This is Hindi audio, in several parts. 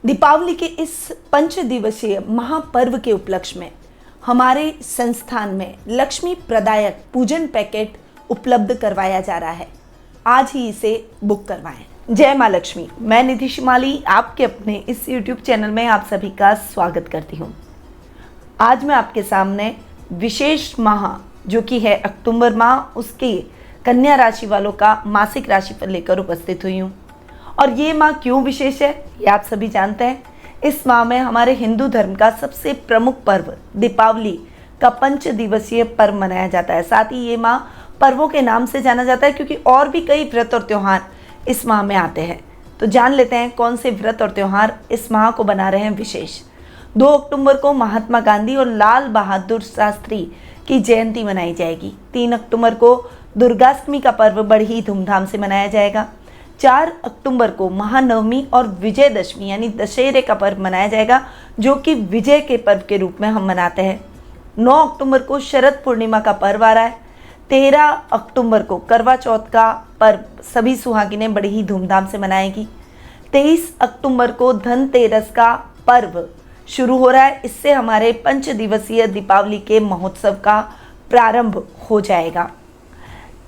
दीपावली के इस 5 दिवसीय महापर्व के उपलक्ष्य में हमारे संस्थान में लक्ष्मी प्रदायक पूजन पैकेट उपलब्ध करवाया जा रहा है। आज ही इसे बुक करवाएं। जय माँ लक्ष्मी। मैं निधि शिमाली आपके अपने इस YouTube चैनल में आप सभी का स्वागत करती हूँ। आज मैं आपके सामने विशेष माह जो कि है अक्टूबर माह, उसके कन्या राशि वालों का मासिक राशिफल लेकर उपस्थित हुई हूँ। और ये माह क्यों विशेष है ये आप सभी जानते हैं। इस माह में हमारे हिंदू धर्म का सबसे प्रमुख पर्व दीपावली का 5 दिवसीय पर्व मनाया जाता है। साथ ही ये माह पर्वों के नाम से जाना जाता है क्योंकि और भी कई व्रत और त्यौहार इस माह में आते हैं। तो जान लेते हैं कौन से व्रत और त्यौहार इस माह को बना रहे हैं विशेष। 2 अक्टूबर को महात्मा गांधी और लाल बहादुर शास्त्री की जयंती मनाई जाएगी। 3 अक्टूबर को दुर्गाष्टमी का पर्व बड़ी ही धूमधाम से मनाया जाएगा। 4 अक्टूबर को महानवमी और विजयदशमी यानी दशहरे का पर्व मनाया जाएगा, जो कि विजय के पर्व के रूप में हम मनाते हैं। 9 अक्टूबर को शरद पूर्णिमा का पर्व आ रहा है। 13 अक्टूबर को करवा चौथ का पर्व सभी सुहागिनें बड़ी ही धूमधाम से मनाएगी। 23 अक्टूबर को धनतेरस का पर्व शुरू हो रहा है। इससे हमारे 5 दिवसीय दीपावली के महोत्सव का प्रारंभ हो जाएगा।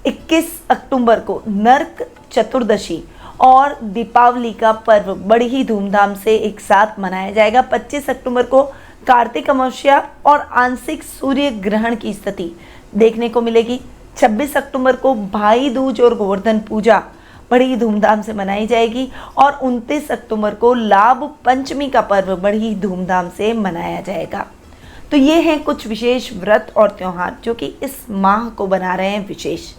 21 अक्टूबर को नरक चतुर्दशी और दीपावली का पर्व बड़ी ही धूमधाम से एक साथ मनाया जाएगा। 25 अक्टूबर को कार्तिक अमावस्या और आंशिक सूर्य ग्रहण की स्थिति देखने को मिलेगी। 26 अक्टूबर को भाई दूज और गोवर्धन पूजा बड़ी धूमधाम से मनाई जाएगी। और 29 अक्टूबर को लाभ पंचमी का पर्व बड़ी धूमधाम से मनाया जाएगा। तो ये हैं कुछ विशेष व्रत और त्यौहार जो कि इस माह को बना रहे हैं विशेष।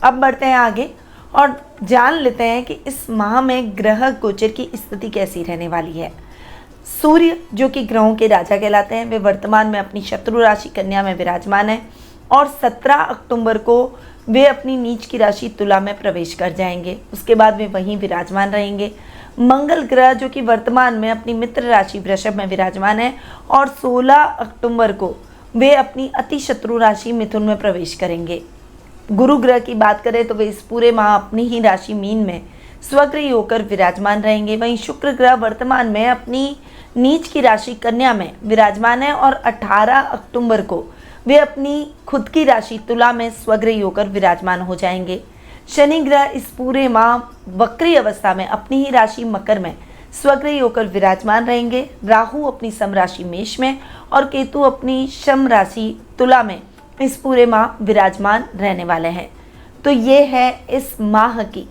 अब बढ़ते हैं आगे और जान लेते हैं कि इस माह में ग्रह गोचर की स्थिति कैसी रहने वाली है। सूर्य जो कि ग्रहों के राजा कहलाते हैं, वे वर्तमान में अपनी शत्रु राशि कन्या में विराजमान है और 17 अक्टूबर को वे अपनी नीच की राशि तुला में प्रवेश कर जाएंगे। उसके बाद वे वहीं विराजमान रहेंगे। मंगल ग्रह जो कि वर्तमान में अपनी मित्र राशि वृषभ में विराजमान है और 16 अक्टूबर को वे अपनी अति शत्रु राशि मिथुन में प्रवेश करेंगे। गुरु ग्रह की बात करें तो वे इस पूरे माह अपनी ही राशि मीन में स्वग्रही होकर विराजमान रहेंगे। वहीं शुक्र ग्रह वर्तमान में अपनी नीच की राशि कन्या में विराजमान है और 18 अक्टूबर को वे अपनी खुद की राशि तुला में स्वग्रही होकर विराजमान हो जाएंगे। शनि ग्रह इस पूरे माह वक्री अवस्था में अपनी ही राशि मकर में स्वग्रही होकर विराजमान रहेंगे। राहु अपनी सम राशि मेष में और केतु अपनी शम राशि तुला में इस पूरे माह विराजमान रहने वाले हैं। तो ये है इस माह की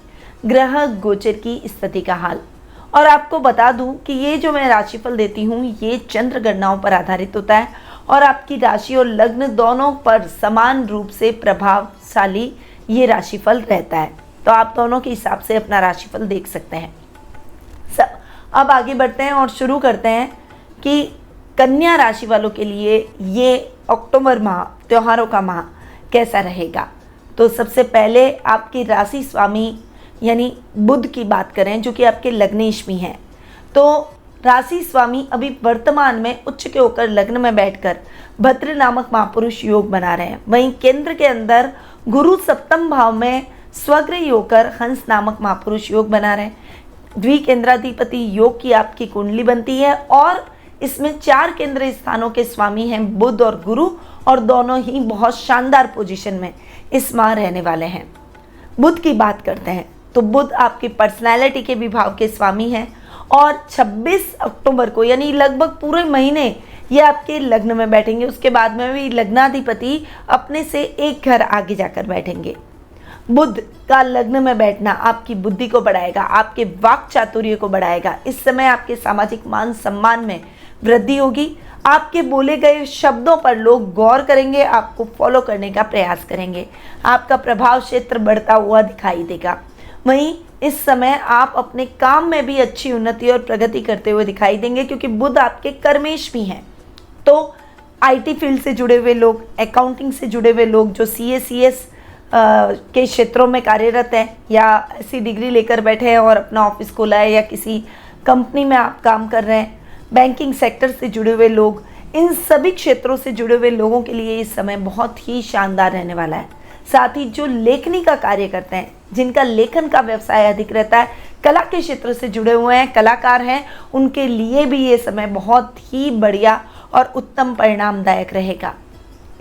ग्रह गोचर की स्थिति का हाल। और आपको बता दूं कि ये जो मैं राशिफल देती हूँ ये चंद्र गणनाओं पर आधारित होता है और आपकी राशि और लग्न दोनों पर समान रूप से प्रभावशाली ये राशिफल रहता है। तो आप दोनों के हिसाब से अपना राशिफल देख सकते हैं। अब आगे बढ़ते हैं और शुरू करते हैं कि कन्या राशि वालों के लिए ये अक्टूबर माह त्योहारों का माह कैसा रहेगा। तो सबसे पहले आपकी राशि स्वामी यानी बुध की बात करें जो कि आपके लग्नेशमी हैं, तो राशि स्वामी अभी वर्तमान में उच्च के होकर लग्न में बैठकर भद्र नामक महापुरुष योग बना रहे हैं। वहीं केंद्र के अंदर गुरु सप्तम भाव में स्वग्रही होकर हंस नामक महापुरुष योग बना रहे हैं। द्विकेंद्राधिपति योग की आपकी कुंडली बनती है और इसमें 4 केंद्र स्थानों के स्वामी हैं बुध और गुरु, और दोनों ही बहुत शानदार पोजीशन में इस माह रहने वाले हैं। बुध की बात करते हैं तो बुध आपकी पर्सनैलिटी के विभाव के स्वामी हैं और 26 अक्टूबर को यानी लगभग पूरे महीने ये आपके लग्न में बैठेंगे। उसके बाद में भी लग्नाधिपति अपने से एक घर आगे जाकर बैठेंगे। बुध का लग्न में बैठना आपकी बुद्धि को बढ़ाएगा, आपके वाक चातुर्य को बढ़ाएगा। इस समय आपके सामाजिक मान सम्मान में वृद्धि होगी। आपके बोले गए शब्दों पर लोग गौर करेंगे, आपको फॉलो करने का प्रयास करेंगे। आपका प्रभाव क्षेत्र बढ़ता हुआ दिखाई देगा। वहीं इस समय आप अपने काम में भी अच्छी उन्नति और प्रगति करते हुए दिखाई देंगे क्योंकि बुध आपके कर्मेश भी हैं। तो आईटी फील्ड से जुड़े हुए लोग, अकाउंटिंग से जुड़े हुए लोग जो सीएस के क्षेत्रों में कार्यरत हैं या ऐसी डिग्री लेकर बैठे हैं और अपना ऑफिस खोला है या किसी कंपनी में आप काम कर रहे हैं, बैंकिंग सेक्टर से जुड़े हुए लोग, इन सभी क्षेत्रों से जुड़े हुए लोगों के लिए इस समय बहुत ही शानदार रहने वाला है। साथ ही जो लेखनी का कार्य करते हैं, जिनका लेखन का व्यवसाय अधिक रहता है, कला के क्षेत्र से जुड़े हुए हैं, कलाकार हैं, उनके लिए भी ये समय बहुत ही बढ़िया और उत्तम परिणामदायक रहेगा।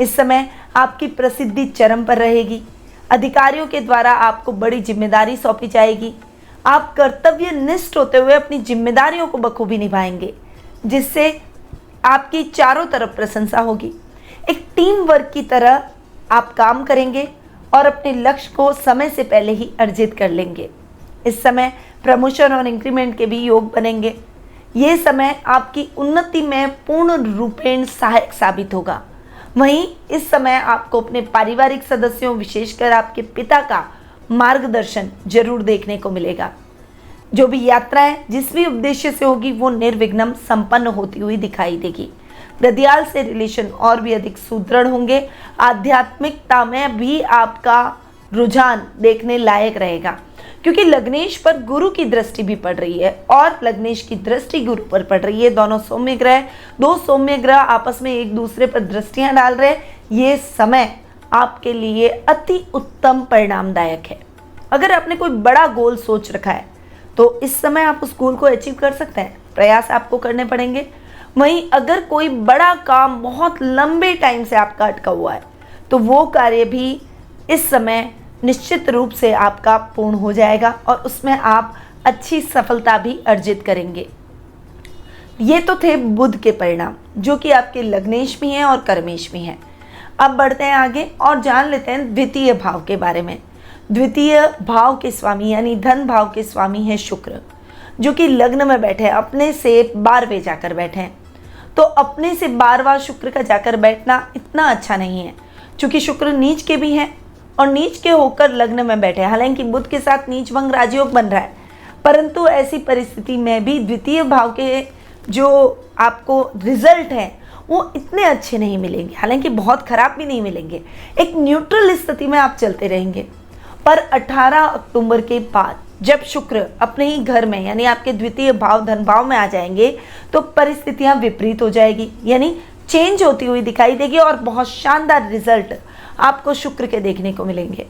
इस समय आपकी प्रसिद्धि चरम पर रहेगी। अधिकारियों के द्वारा आपको बड़ी जिम्मेदारी सौंपी जाएगी। आप कर्तव्यनिष्ठ होते हुए अपनी जिम्मेदारियों को बखूबी निभाएंगे, जिससे आपकी चारों तरफ प्रशंसा होगी। एक टीम वर्क की तरह आप काम करेंगे और अपने लक्ष्य को समय से पहले ही अर्जित कर लेंगे। इस समय प्रमोशन और इंक्रीमेंट के भी योग बनेंगे। ये समय आपकी उन्नति में पूर्ण रूपेण सहायक साबित होगा। वहीं इस समय आपको अपने पारिवारिक सदस्यों, विशेषकर आपके पिता का मार्गदर्शन जरूर देखने को मिलेगा। जो भी यात्राएं जिस भी उद्देश्य से होगी वो निर्विघ्न संपन्न होती हुई दिखाई देगी। ददियाल से रिलेशन और भी अधिक सुदृढ़ होंगे। आध्यात्मिकता में भी आपका रुझान देखने लायक रहेगा, क्योंकि लग्नेश पर गुरु की दृष्टि भी पड़ रही है और लग्नेश की दृष्टि गुरु पर पड़ रही है। दोनों सौम्य ग्रह, दो सौम्य ग्रह आपस में एक दूसरे पर दृष्टियां डाल रहे हैं। ये समय आपके लिए अति उत्तम परिणामदायक है। अगर आपने कोई बड़ा गोल सोच रखा है तो इस समय आप उस गोल को अचीव कर सकते हैं। प्रयास आपको करने पड़ेंगे। वहीं अगर कोई बड़ा काम बहुत लंबे टाइम से आपका अटका हुआ है तो वो कार्य भी इस समय निश्चित रूप से आपका पूर्ण हो जाएगा और उसमें आप अच्छी सफलता भी अर्जित करेंगे। ये तो थे बुध के परिणाम, जो कि आपके लग्नेश भी हैं और कर्मेश भी हैं। अब बढ़ते हैं आगे और जान लेते हैं द्वितीय भाव के बारे में। द्वितीय भाव के स्वामी यानी धन भाव के स्वामी है शुक्र, जो कि लग्न में बैठे हैं, अपने से 12वें जाकर बैठे हैं। तो अपने से 12वां शुक्र का जाकर बैठना इतना अच्छा नहीं है, क्योंकि शुक्र नीच के भी हैं और नीच के होकर लग्न में बैठे हैं। हालांकि बुध के साथ नीच भंग राजयोग बन रहा है, परंतु ऐसी परिस्थिति में भी द्वितीय भाव के जो आपको रिजल्ट है वो इतने अच्छे नहीं मिलेंगे। हालांकि बहुत खराब भी नहीं मिलेंगे, एक न्यूट्रल स्थिति में आप चलते रहेंगे। पर 18 अक्टूबर के बाद जब शुक्र अपने ही घर में यानी आपके द्वितीय भाव धन भाव में आ जाएंगे तो परिस्थितियां विपरीत हो जाएगी, यानी चेंज होती हुई दिखाई देगी और बहुत शानदार रिजल्ट आपको शुक्र के देखने को मिलेंगे।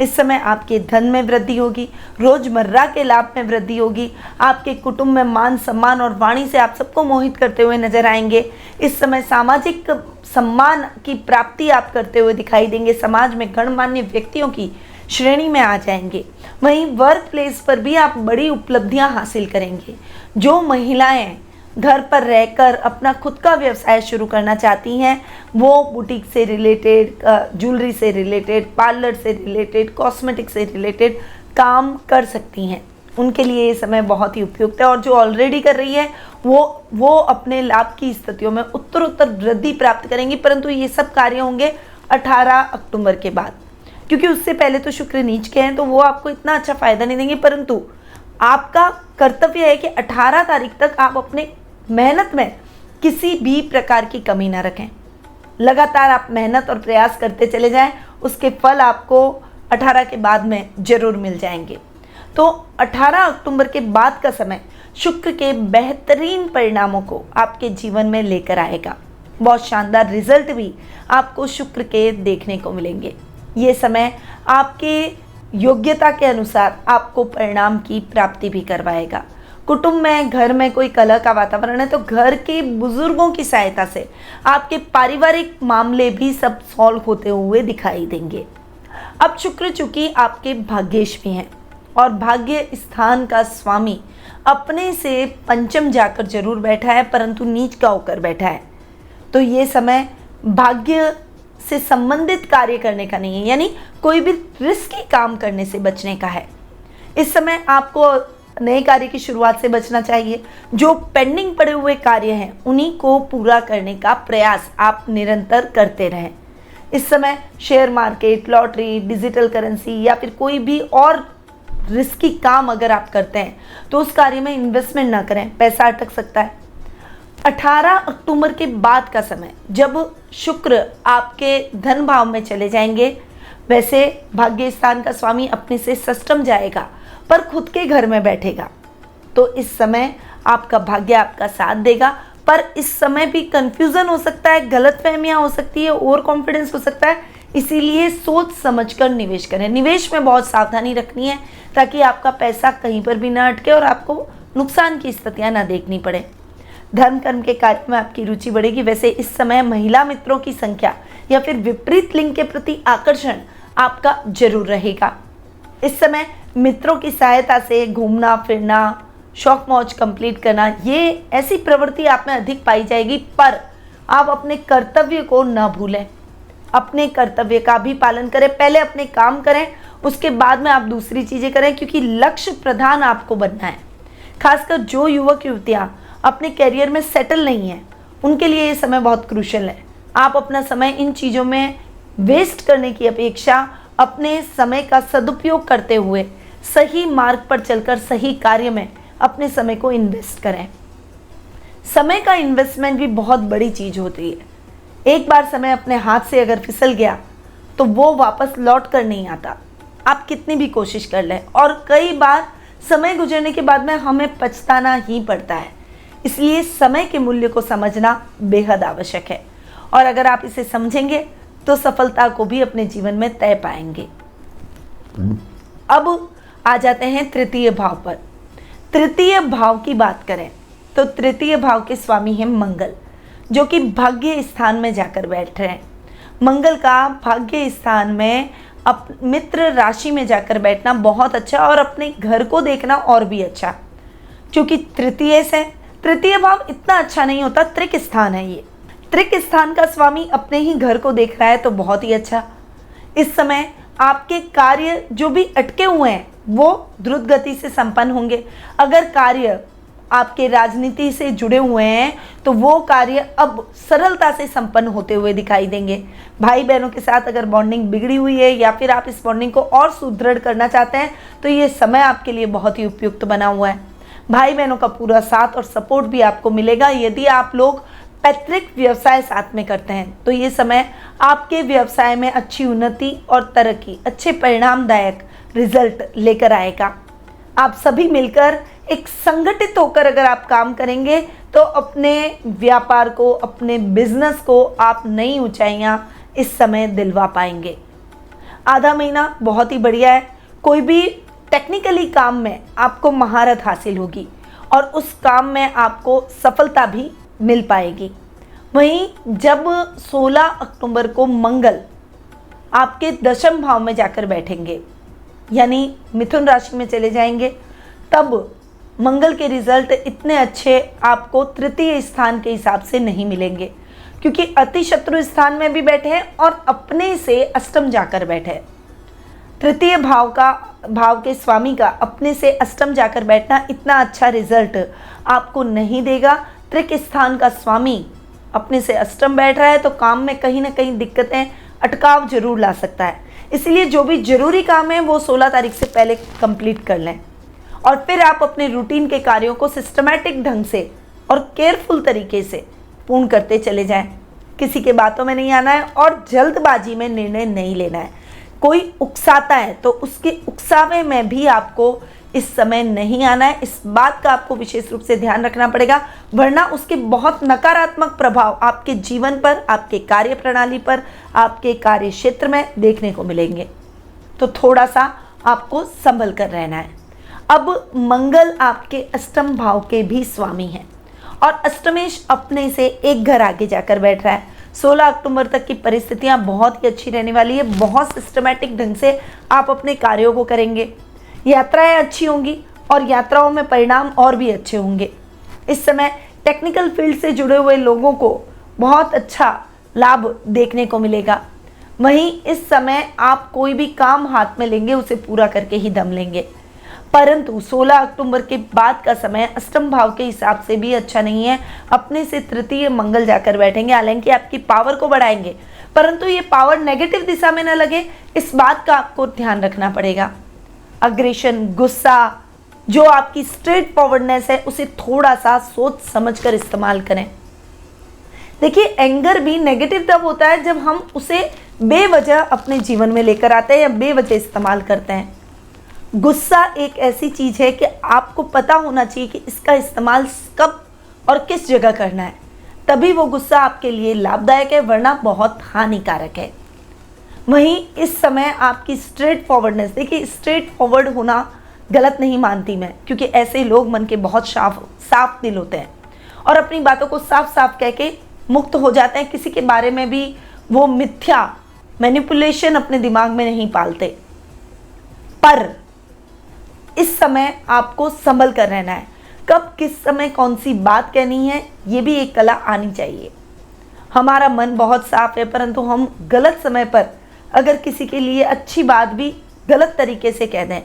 इस समय आपके धन में वृद्धि होगी, रोजमर्रा के लाभ में वृद्धि होगी, आपके कुटुंब में मान सम्मान और वाणी से आप सबको मोहित करते हुए नजर आएंगे। इस समय सामाजिक सम्मान की प्राप्ति आप करते हुए दिखाई देंगे, समाज में गणमान्य व्यक्तियों की श्रेणी में आ जाएंगे। वहीं वर्क प्लेस पर भी आप बड़ी उपलब्धियां हासिल करेंगे। जो महिलाएं घर पर रहकर अपना खुद का व्यवसाय शुरू करना चाहती हैं, वो बुटीक से रिलेटेड, ज्वेलरी से रिलेटेड, पार्लर से रिलेटेड, कॉस्मेटिक से रिलेटेड काम कर सकती हैं। उनके लिए ये समय बहुत ही उपयुक्त है। और जो ऑलरेडी कर रही है वो अपने लाभ की स्थितियों में उत्तरोत्तर वृद्धि प्राप्त करेंगी, परंतु ये सब कार्य होंगे 18 अक्टूबर के बाद, क्योंकि उससे पहले तो शुक्र नीच के हैं तो वो आपको इतना अच्छा फायदा नहीं देंगे। परंतु आपका कर्तव्य है कि 18 तारीख तक आप अपने मेहनत में किसी भी प्रकार की कमी ना रखें। लगातार आप मेहनत और प्रयास करते चले जाएं, उसके फल आपको 18 के बाद में जरूर मिल जाएंगे। तो 18 अक्टूबर के बाद का समय शुक्र के बेहतरीन परिणामों को आपके जीवन में लेकर आएगा। बहुत शानदार रिजल्ट भी आपको शुक्र के देखने को मिलेंगे। ये समय आपके योग्यता के अनुसार आपको परिणाम की प्राप्ति भी करवाएगा। कुटुंब में, घर में कोई कलह का वातावरण है तो घर के बुजुर्गों की सहायता से आपके पारिवारिक मामले भी सब सॉल्व होते हुए दिखाई देंगे। अब शुक्र चूंकि आपके भाग्येश भी हैं और भाग्य स्थान का स्वामी अपने से पंचम जाकर जरूर बैठा है, परंतु नीच का होकर बैठा है। तो ये समय भाग्य से संबंधित कार्य करने का नहीं है, यानी कोई भी रिस्की काम करने से बचने का है। इस समय आपको नए कार्य की शुरुआत से बचना चाहिए। जो पेंडिंग पड़े हुए कार्य हैं उन्हीं को पूरा करने का प्रयास आप निरंतर करते रहें। इस समय share market, lottery, digital currency या फिर कोई भी और रिस्की काम अगर आप करते हैं तो उस कार्य में इन्वेस्टमेंट ना करें, पैसा अटक सकता है। 18 अक्टूबर के बाद का समय जब शुक्र आपके धन भाव में चले जाएंगे, वैसे भाग्य स्थान का स्वामी अपने से षष्ठम जाएगा पर खुद के घर में बैठेगा, तो इस समय आपका भाग्य आपका साथ देगा। पर इस समय भी कंफ्यूजन हो सकता है, गलतफहमियां हो सकती है, ओवर कॉन्फिडेंस हो सकता है, इसीलिए सोच समझकर निवेश करें। निवेश में बहुत सावधानी रखनी है ताकि आपका पैसा कहीं पर भी ना अटके और आपको नुकसान की स्थितियां ना देखनी पड़े। धर्म कर्म के कार्य में आपकी रुचि बढ़ेगी। वैसे इस समय महिला मित्रों की संख्या या फिर विपरीत लिंग के प्रति आकर्षण आपका जरूर रहेगा। इस समय मित्रों की सहायता से घूमना फिरना, शौक मौज कंप्लीट करना, ये ऐसी प्रवृत्ति आप में अधिक पाई जाएगी। पर आप अपने कर्तव्य को न भूलें, अपने कर्तव्य का भी पालन करें। पहले अपने काम करें, उसके बाद में आप दूसरी चीज़ें करें, क्योंकि लक्ष्य प्रधान आपको बनना है। खासकर जो युवक युवतियाँ अपने करियर में सेटल नहीं हैं, उनके लिए ये समय बहुत क्रूशियल है। आप अपना समय इन चीज़ों में वेस्ट करने की अपेक्षा अपने समय का सदुपयोग करते हुए सही मार्ग पर चलकर सही कार्य में अपने समय को इन्वेस्ट करें। समय का इन्वेस्टमेंट भी बहुत बड़ी चीज़ होती है। एक बार समय अपने हाथ से अगर फिसल गया तो वो वापस लौट कर नहीं आता, आप कितनी भी कोशिश कर लें। और कई बार समय गुजरने के बाद में हमें पछताना ही पड़ता है। इसलिए समय के मूल्य को समझना बेहद आवश्यक है, और अगर आप इसे समझेंगे तो सफलता को भी अपने जीवन में तय पाएंगे। अब आ जाते हैं तृतीय भाव पर। तृतीय भाव की बात करें तो तृतीय भाव के स्वामी हैं मंगल, जो कि भाग्य स्थान में जाकर बैठ रहे हैं। मंगल का भाग्य स्थान में मित्र राशि में जाकर बैठना बहुत अच्छा, और अपने घर को देखना और भी अच्छा, क्योंकि तृतीय भाव इतना अच्छा नहीं होता। त्रिक स्थान है ये। त्रिक स्थान का स्वामी अपने ही घर को देख रहा है तो बहुत ही अच्छा। इस समय आपके कार्य जो भी अटके हुए हैं वो द्रुत गति से संपन्न होंगे। अगर कार्य आपके राजनीति से जुड़े हुए हैं तो वो कार्य अब सरलता से संपन्न होते हुए दिखाई देंगे। भाई बहनों के साथ अगर बॉन्डिंग बिगड़ी हुई है या फिर आप इस बॉन्डिंग को और सुदृढ़ करना चाहते हैं तो ये समय आपके लिए बहुत ही उपयुक्त बना हुआ है। भाई बहनों का पूरा साथ और सपोर्ट भी आपको मिलेगा। यदि आप लोग पैतृक व्यवसाय साथ में करते हैं तो ये समय आपके व्यवसाय में अच्छी उन्नति और तरक्की, अच्छे परिणामदायक रिजल्ट लेकर आएगा। आप सभी मिलकर एक संगठित होकर अगर आप काम करेंगे तो अपने व्यापार को, अपने बिजनेस को आप नई ऊंचाइयां इस समय दिलवा पाएंगे। आधा महीना बहुत ही बढ़िया है। कोई भी टेक्निकली काम में आपको महारत हासिल होगी और उस काम में आपको सफलता भी मिल पाएगी। वहीं जब 16 अक्टूबर को मंगल आपके दशम भाव में जाकर बैठेंगे, यानी मिथुन राशि में चले जाएंगे, तब मंगल के रिजल्ट इतने अच्छे आपको तृतीय स्थान के हिसाब से नहीं मिलेंगे, क्योंकि अति शत्रु स्थान में भी बैठे हैं और अपने से अष्टम जाकर बैठे हैं। तृतीय भाव के स्वामी का अपने से अष्टम जाकर बैठना इतना अच्छा रिजल्ट आपको नहीं देगा। त्रिक स्थान का स्वामी अपने से अष्टम बैठ रहा है तो काम में कहीं ना कहीं दिक्कतें, अटकाव जरूर ला सकता है। इसलिए जो भी जरूरी काम है वो 16 तारीख से पहले कंप्लीट कर लें, और फिर आप अपने रूटीन के कार्यों को सिस्टमैटिक ढंग से और केयरफुल तरीके से पूर्ण करते चले जाएं। किसी के बातों में नहीं आना है और जल्दबाजी में निर्णय नहीं लेना है। कोई उकसाता है तो उसके उकसावे में भी आपको इस समय नहीं आना है। इस बात का आपको विशेष रूप से ध्यान रखना पड़ेगा, वरना उसके बहुत नकारात्मक प्रभाव आपके जीवन पर, आपके कार्य प्रणाली पर, आपके कार्य क्षेत्र में देखने को मिलेंगे। तो थोड़ा सा आपको संभल कर रहना है। अब मंगल आपके अष्टम भाव के भी स्वामी हैं और अष्टमेश अपने से एक घर आगे जाकर बैठ रहा है। 16 अक्टूबर तक की परिस्थितियां बहुत ही अच्छी रहने वाली है। बहुत सिस्टमैटिक ढंग से आप अपने कार्यों को करेंगे। यात्राएं अच्छी होंगी और यात्राओं में परिणाम और भी अच्छे होंगे। इस समय टेक्निकल फील्ड से जुड़े हुए लोगों को बहुत अच्छा लाभ देखने को मिलेगा। वहीं इस समय आप कोई भी काम हाथ में लेंगे उसे पूरा करके ही दम लेंगे। परंतु 16 अक्टूबर के बाद का समय अष्टम भाव के हिसाब से भी अच्छा नहीं है। अपने से तृतीय मंगल जाकर बैठेंगे, हालांकि आपकी पावर को बढ़ाएंगे, परंतु ये पावर नेगेटिव दिशा में न लगे, इस बात का आपको ध्यान रखना पड़ेगा। अग्रेशन, गुस्सा, जो आपकी स्ट्रेट फॉरवर्डनेस है, उसे थोड़ा सा सोच समझकर इस्तेमाल करें। देखिए, एंगर भी नेगेटिव तब होता है जब हम उसे बेवजह अपने जीवन में लेकर आते हैं या बेवजह इस्तेमाल करते हैं। गुस्सा एक ऐसी चीज है कि आपको पता होना चाहिए कि इसका इस्तेमाल कब और किस जगह करना है, तभी वो गुस्सा आपके लिए लाभदायक है, वरना बहुत हानिकारक है। वहीं इस समय आपकी स्ट्रेट फॉरवर्डनेस, देखिए स्ट्रेट फॉरवर्ड होना गलत नहीं मानती मैं, क्योंकि ऐसे लोग मन के बहुत साफ दिल होते हैं और अपनी बातों को साफ साफ कह के मुक्त हो जाते हैं। किसी के बारे में भी वो मिथ्या मैनिपुलेशन अपने दिमाग में नहीं पालते। पर इस समय आपको संभल कर रहना है, कब किस समय कौन सी बात कहनी है ये भी एक कला आनी चाहिए। हमारा मन बहुत साफ है, परंतु हम गलत समय पर अगर किसी के लिए अच्छी बात भी गलत तरीके से कह दें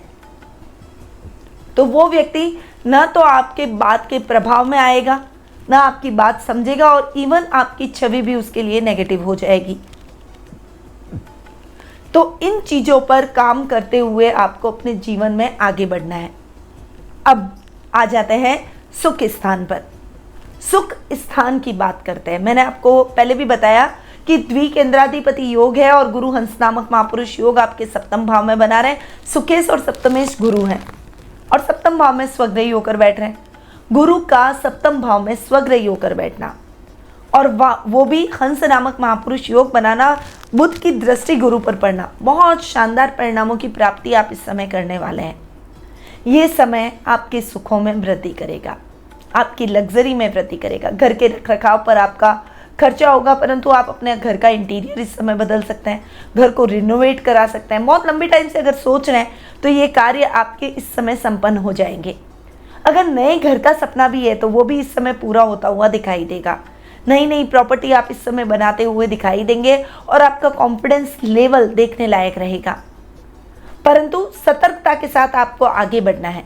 तो वो व्यक्ति न तो आपके बात के प्रभाव में आएगा, ना आपकी बात समझेगा और इवन आपकी छवि भी उसके लिए नेगेटिव हो जाएगी। तो इन चीज़ों पर काम करते हुए आपको अपने जीवन में आगे बढ़ना है। अब आ जाते हैं सुख स्थान पर। सुख स्थान की बात करते हैं। मैंने आपको पहले भी बताया कि द्विकेंद्राधिपति योग है और गुरु हंस नामक महापुरुष योग आपके सप्तम भाव में बना रहे। सुखेश और सप्तमेश गुरु हैं और सप्तम भाव में स्वग्रही होकर बैठ रहे हैं। गुरु का सप्तम भाव में स्वग्रही होकर बैठना और वो भी हंस नामक महापुरुष योग बनाना, बुध की दृष्टि गुरु पर पड़ना, बहुत शानदार परिणामों की प्राप्ति आप इस समय करने वाले हैं। ये समय आपके सुखों में वृद्धि करेगा, आपकी लग्जरी में वृद्धि करेगा। घर के रखरखाव पर आपका खर्चा होगा, परंतु आप अपने घर का इंटीरियर इस समय बदल सकते हैं, घर को रिनोवेट करा सकते हैं। बहुत लंबे टाइम से अगर सोच रहे हैं तो ये कार्य आपके इस समय संपन्न हो जाएंगे। अगर नए घर का सपना भी है तो वो भी इस समय पूरा होता हुआ दिखाई देगा। नई नई प्रॉपर्टी आप इस समय बनाते हुए दिखाई देंगे और आपका कॉन्फिडेंस लेवल देखने लायक रहेगा। परंतु सतर्कता के साथ आपको आगे बढ़ना है।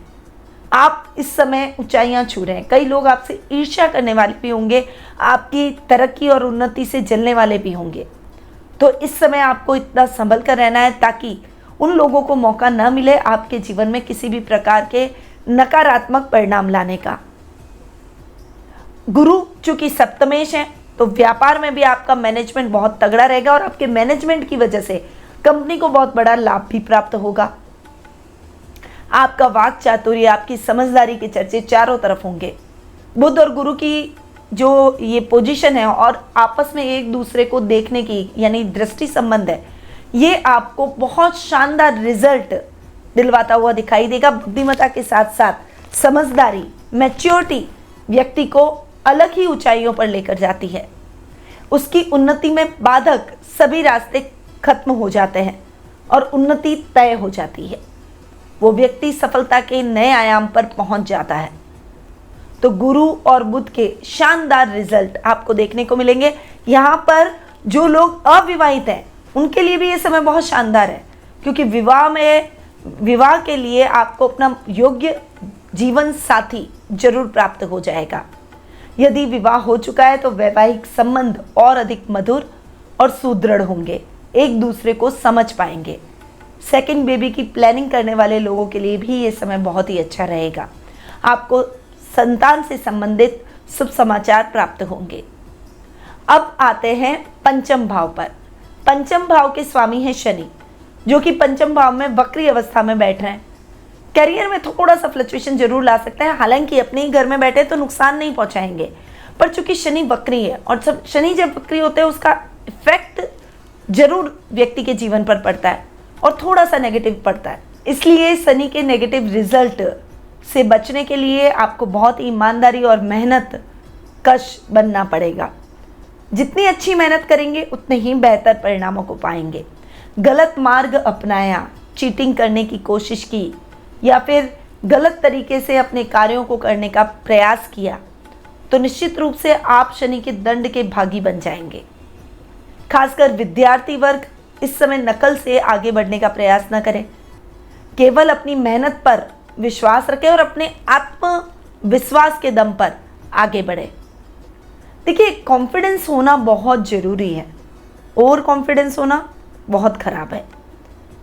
आप इस समय ऊंचाइयां छू रहे हैं। कई लोग आपसे ईर्ष्या करने वाले भी होंगे, आपकी तरक्की और उन्नति से जलने वाले भी होंगे। तो इस समय आपको इतना संभल कर रहना है ताकि उन लोगों को मौका न मिले आपके जीवन में किसी भी प्रकार के नकारात्मक परिणाम लाने का। गुरु चूंकि सप्तमेश है तो व्यापार में भी आपका मैनेजमेंट बहुत तगड़ा रहेगा और आपके मैनेजमेंट की वजह से कंपनी को बहुत बड़ा लाभ भी प्राप्त होगा। आपका वाक चातुर्य, आपकी समझदारी के चर्चे चारों तरफ होंगे। बुध और गुरु की जो ये पोजीशन है और आपस में एक दूसरे को देखने की यानी दृष्टि संबंध है, ये आपको बहुत शानदार रिजल्ट दिलवाता हुआ दिखाई देगा। बुद्धिमत्ता के साथ साथ समझदारी, मैच्योरिटी व्यक्ति को अलग ही ऊंचाइयों पर लेकर जाती है। उसकी उन्नति में बाधक सभी रास्ते खत्म हो जाते हैं और उन्नति तय हो जाती है। वो व्यक्ति सफलता के नए आयाम पर पहुंच जाता है। तो गुरु और बुध के शानदार रिजल्ट आपको देखने को मिलेंगे। यहाँ पर जो लोग अविवाहित हैं उनके लिए भी ये समय बहुत शानदार है, क्योंकि विवाह के लिए आपको अपना योग्य जीवन साथी जरूर प्राप्त हो जाएगा। यदि विवाह हो चुका है तो वैवाहिक संबंध और अधिक मधुर और सुदृढ़ होंगे, एक दूसरे को समझ पाएंगे। सेकंड बेबी की प्लानिंग करने वाले लोगों के लिए भी ये समय बहुत ही अच्छा रहेगा। आपको संतान से संबंधित शुभ समाचार प्राप्त होंगे। अब आते हैं पंचम भाव पर। पंचम भाव के स्वामी हैं शनि, जो कि पंचम भाव में वक्री अवस्था में बैठ रहे हैं। करियर में थोड़ा सा फ्लक्चुएशन जरूर ला सकते हैं, हालांकि अपने ही घर में बैठे तो नुकसान नहीं पहुंचाएंगे। पर चूंकि शनि वक्री है और शनि जब वक्री होते हैं उसका इफेक्ट जरूर व्यक्ति के जीवन पर पड़ता है और थोड़ा सा नेगेटिव पड़ता है। इसलिए शनि के नेगेटिव रिजल्ट से बचने के लिए आपको बहुत ईमानदारी और मेहनत कश बनना पड़ेगा। जितनी अच्छी मेहनत करेंगे उतने ही बेहतर परिणामों को पाएंगे। गलत मार्ग अपनाया, चीटिंग करने की कोशिश की या फिर गलत तरीके से अपने कार्यों को करने का प्रयास किया तो निश्चित रूप से आप शनि के दंड के भागी बन जाएंगे। खासकर विद्यार्थी वर्ग इस समय नकल से आगे बढ़ने का प्रयास न करें, केवल अपनी मेहनत पर विश्वास रखें और अपने आत्मविश्वास के दम पर आगे बढ़े। देखिए, कॉन्फिडेंस होना बहुत ज़रूरी है। ओवर कॉन्फिडेंस होना बहुत खराब है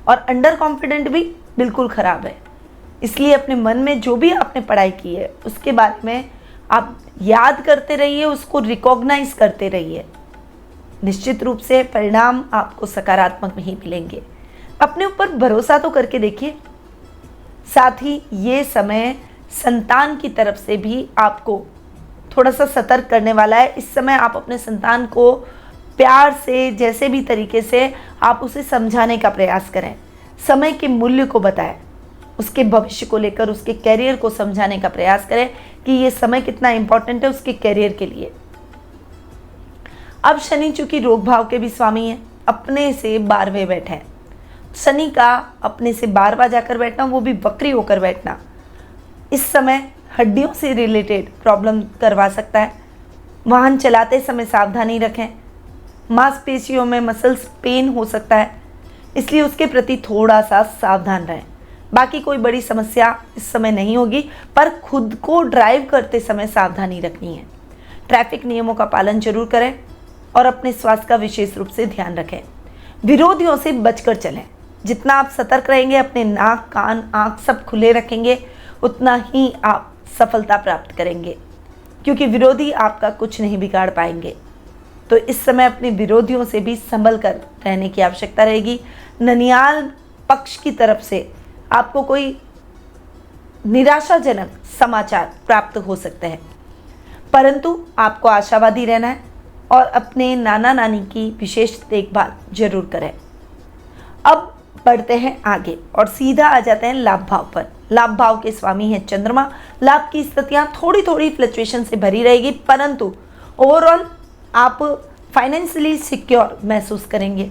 और अंडर कॉन्फिडेंट भी बिल्कुल खराब है। इसलिए अपने मन में जो भी आपने पढ़ाई की है उसके बारे में आप याद करते रहिए, उसको रिकॉग्नाइज करते रहिए। निश्चित रूप से परिणाम आपको सकारात्मक ही मिलेंगे। अपने ऊपर भरोसा तो करके देखिए। साथ ही ये समय संतान की तरफ से भी आपको थोड़ा सा सतर्क करने वाला है। इस समय आप अपने संतान को प्यार से, जैसे भी तरीके से आप उसे समझाने का प्रयास करें। समय के मूल्य को बताएं, उसके भविष्य को लेकर उसके कैरियर को समझाने का प्रयास करें कि ये समय कितना इंपॉर्टेंट है उसके कैरियर के लिए। अब शनि चूंकि रोग भाव के भी स्वामी हैं, अपने से 12वें बैठे हैं। शनि का अपने से 12वां जाकर बैठना, वो भी वक्री होकर बैठना, इस समय हड्डियों से रिलेटेड प्रॉब्लम करवा सकता है। वाहन चलाते समय सावधानी रखें। मांसपेशियों में मसल्स पेन हो सकता है, इसलिए उसके प्रति थोड़ा सा सावधान रहें। बाकी कोई बड़ी समस्या इस समय नहीं होगी, पर खुद को ड्राइव करते समय सावधानी रखनी है। ट्रैफिक नियमों का पालन जरूर करें और अपने स्वास्थ्य का विशेष रूप से ध्यान रखें। विरोधियों से बचकर चलें। जितना आप सतर्क रहेंगे, अपने नाक, कान, आँख सब खुले रखेंगे, उतना ही आप सफलता प्राप्त करेंगे, क्योंकि विरोधी आपका कुछ नहीं बिगाड़ पाएंगे। तो इस समय अपने विरोधियों से भी संभल कर रहने की आवश्यकता रहेगी। ननियाल पक्ष की तरफ से आपको कोई निराशाजनक समाचार प्राप्त हो सकते हैं, परंतु आपको आशावादी रहना है और अपने नाना नानी की विशेष देखभाल जरूर करें। अब बढ़ते हैं आगे और सीधा आ जाते हैं लाभ भाव पर। लाभ भाव के स्वामी हैं चंद्रमा। लाभ की स्थितियां थोड़ी थोड़ी फ्लक्चुएशन से भरी रहेगी, परंतु ओवरऑल आप फाइनेंशियली सिक्योर महसूस करेंगे।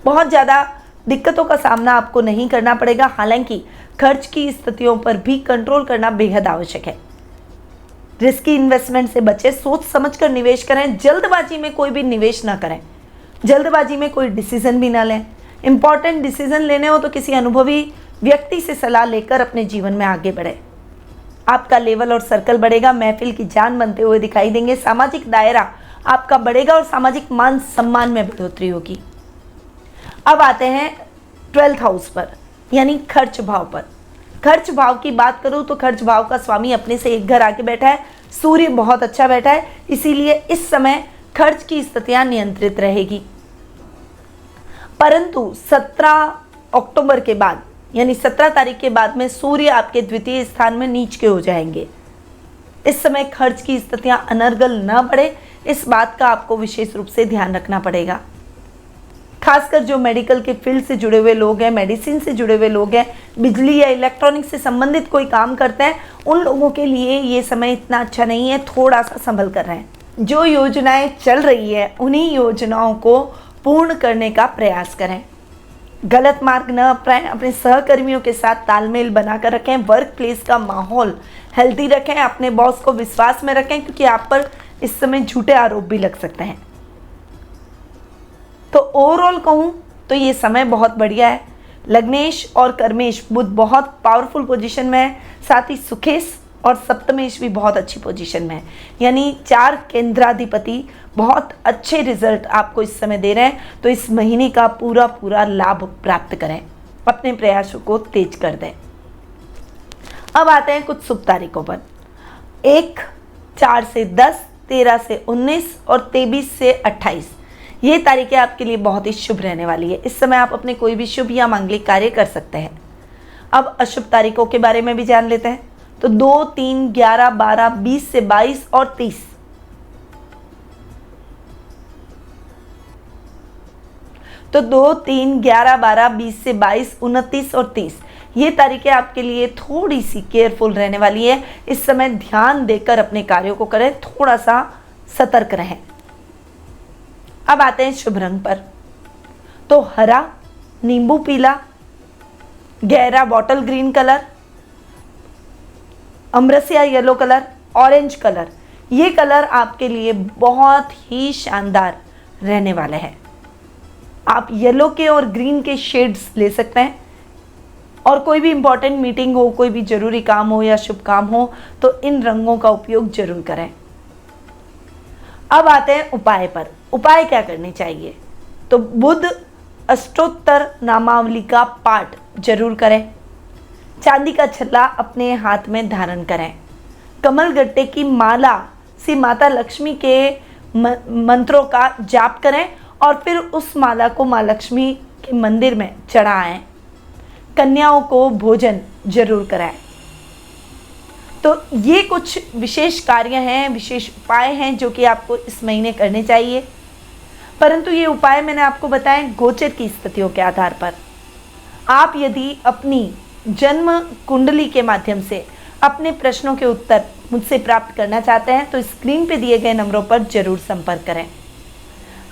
बहुत ज़्यादा दिक्कतों का सामना आपको नहीं करना पड़ेगा। हालांकि खर्च की स्थितियों पर भी कंट्रोल करना बेहद आवश्यक है। रिस्की इन्वेस्टमेंट से बचें, सोच समझकर निवेश करें। जल्दबाजी में कोई भी निवेश ना करें, जल्दबाजी में कोई डिसीजन भी ना लें। इंपॉर्टेंट डिसीजन लेने हो तो किसी अनुभवी व्यक्ति से सलाह लेकर अपने जीवन में आगे बढ़े। आपका लेवल और सर्कल बढ़ेगा, महफिल की जान बनते हुए दिखाई देंगे। सामाजिक दायरा आपका बढ़ेगा और सामाजिक मान सम्मान में बढ़ोतरी होगी। अब आते हैं 12th हाउस पर, यानी खर्च भाव पर। खर्च भाव की बात करूं तो खर्च भाव का स्वामी अपने से एक घर आके बैठा है। सूर्य बहुत अच्छा बैठा है, इसीलिए इस समय खर्च की स्थितियां नियंत्रित रहेगी। परंतु 17 अक्टूबर के बाद, यानी 17 तारीख के बाद में सूर्य आपके द्वितीय स्थान में नीच के हो जाएंगे। इस समय खर्च की स्थितियां अनर्गल न बढ़े, इस बात का आपको विशेष रूप से ध्यान रखना पड़ेगा। खासकर जो मेडिकल के फील्ड से जुड़े हुए लोग हैं, मेडिसिन से जुड़े हुए लोग हैं, बिजली या इलेक्ट्रॉनिक से संबंधित कोई काम करते हैं, उन लोगों के लिए ये समय इतना अच्छा नहीं है, थोड़ा सा संभल कर रहें। जो योजनाएं चल रही है उन्हीं योजनाओं को पूर्ण करने का प्रयास करें। गलत मार्ग न अपनाएं। अपने सहकर्मियों के साथ तालमेल बनाकर रखें। वर्क प्लेस का माहौल हेल्दी रखें। अपने बॉस को विश्वास में रखें, क्योंकि आप पर इस समय झूठे आरोप भी लग सकते हैं। तो ओवरऑल कहूं तो ये समय बहुत बढ़िया है। लग्नेश और कर्मेश बुध बहुत पावरफुल पोजीशन में है, साथ ही सुखेश और सप्तमेश भी बहुत अच्छी पोजीशन में है, यानी 4 केंद्राधिपति बहुत अच्छे रिजल्ट आपको इस समय दे रहे हैं। तो इस महीने का पूरा लाभ प्राप्त करें, अपने प्रयासों को तेज कर दें। अब आते हैं कुछ शुभ तारीखों पर। 1, 4 से 10, 13 से 19 और 23 से 28 ये तारीखें आपके लिए बहुत ही शुभ रहने वाली है। इस समय आप अपने कोई भी शुभ या मांगलिक कार्य कर सकते हैं। अब अशुभ तारीखों के बारे में भी जान लेते हैं। तो 2, 3, 11, 12, 20 से 22 और 30। तो 2, 3, 11, 12, 20 से 22, 29 और 30 ये तारीखें आपके लिए थोड़ी सी केयरफुल रहने वाली है। इस समय ध्यान देकर अपने कार्यों को करें, थोड़ा सा सतर्क रहें। अब आते हैं शुभ रंग पर। तो हरा, नींबू पीला, गहरा बॉटल ग्रीन कलर, अमरसिया येलो कलर, ऑरेंज कलर, ये कलर आपके लिए बहुत ही शानदार रहने वाले हैं। आप येलो के और ग्रीन के शेड्स ले सकते हैं और कोई भी इंपॉर्टेंट मीटिंग हो, कोई भी जरूरी काम हो या शुभ काम हो तो इन रंगों का उपयोग जरूर करें। अब आते हैं उपाय पर। उपाय क्या करने चाहिए? तो बुध अष्टोत्तर नामावली का पाठ जरूर करें। चांदी का छल्ला अपने हाथ में धारण करें। कमल गट्टे की माला से माता लक्ष्मी के मंत्रों का जाप करें और फिर उस माला को माँ लक्ष्मी के मंदिर में चढ़ाएं। कन्याओं को भोजन जरूर कराएं। तो ये कुछ विशेष कार्य हैं, विशेष उपाय हैं जो कि आपको इस महीने करने चाहिए। परंतु ये उपाय मैंने आपको बताए गोचर की स्थितियों के आधार पर। आप यदि अपनी जन्म कुंडली के माध्यम से अपने प्रश्नों के उत्तर मुझसे प्राप्त करना चाहते हैं तो स्क्रीन पे दिए गए नंबरों पर जरूर संपर्क करें।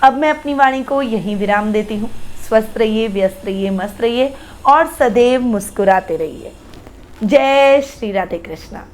अब मैं अपनी वाणी को यहीं विराम देती हूँ। स्वस्थ रहिए, व्यस्त रहिए, मस्त रहिए और सदैव मुस्कुराते रहिए। जय श्री राधे कृष्णा।